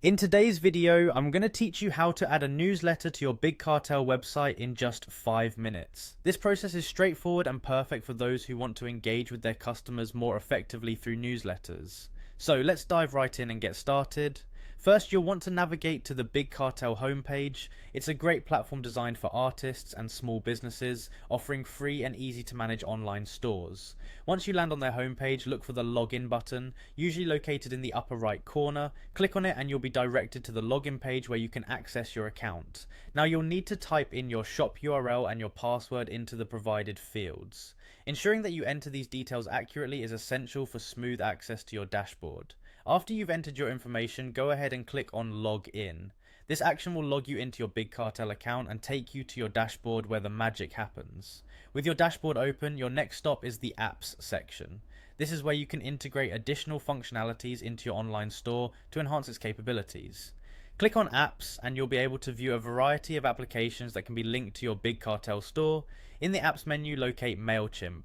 In today's video, I'm going to teach you how to add a newsletter to your Big Cartel website in just 5 minutes. This process is straightforward and perfect for those who want to engage with their customers more effectively through newsletters. So let's dive right in and get started. First, you'll want to navigate to the Big Cartel homepage. It's a great platform designed for artists and small businesses, offering free and easy to manage online stores. Once you land on their homepage, look for the login button, usually located in the upper right corner. Click on it and you'll be directed to the login page where you can access your account. Now you'll need to type in your shop URL and your password into the provided fields. Ensuring that you enter these details accurately is essential for smooth access to your dashboard. After you've entered your information, go ahead and click on Log In. This action will log you into your Big Cartel account and take you to your dashboard where the magic happens. With your dashboard open, your next stop is the Apps section. This is where you can integrate additional functionalities into your online store to enhance its capabilities. Click on Apps and you'll be able to view a variety of applications that can be linked to your Big Cartel store. In the Apps menu, locate MailChimp.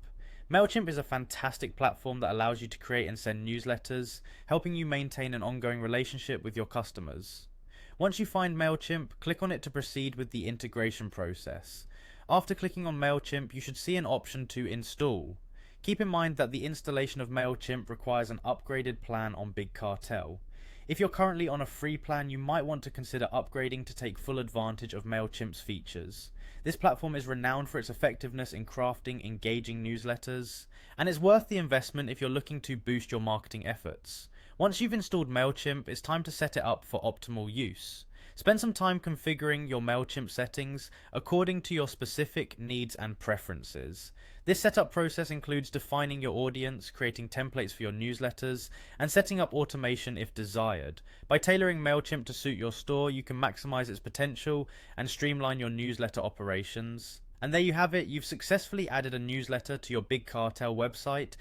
MailChimp is a fantastic platform that allows you to create and send newsletters, helping you maintain an ongoing relationship with your customers. Once you find MailChimp, click on it to proceed with the integration process. After clicking on MailChimp, you should see an option to install. Keep in mind that the installation of MailChimp requires an upgraded plan on Big Cartel. If you're currently on a free plan, you might want to consider upgrading to take full advantage of MailChimp's features. This platform is renowned for its effectiveness in crafting engaging newsletters, and it's worth the investment if you're looking to boost your marketing efforts. Once you've installed MailChimp, it's time to set it up for optimal use. Spend some time configuring your MailChimp settings according to your specific needs and preferences. This setup process includes defining your audience, creating templates for your newsletters, and setting up automation if desired. By tailoring MailChimp to suit your store, you can maximize its potential and streamline your newsletter operations. And there you have it, you've successfully added a newsletter to your Big Cartel website.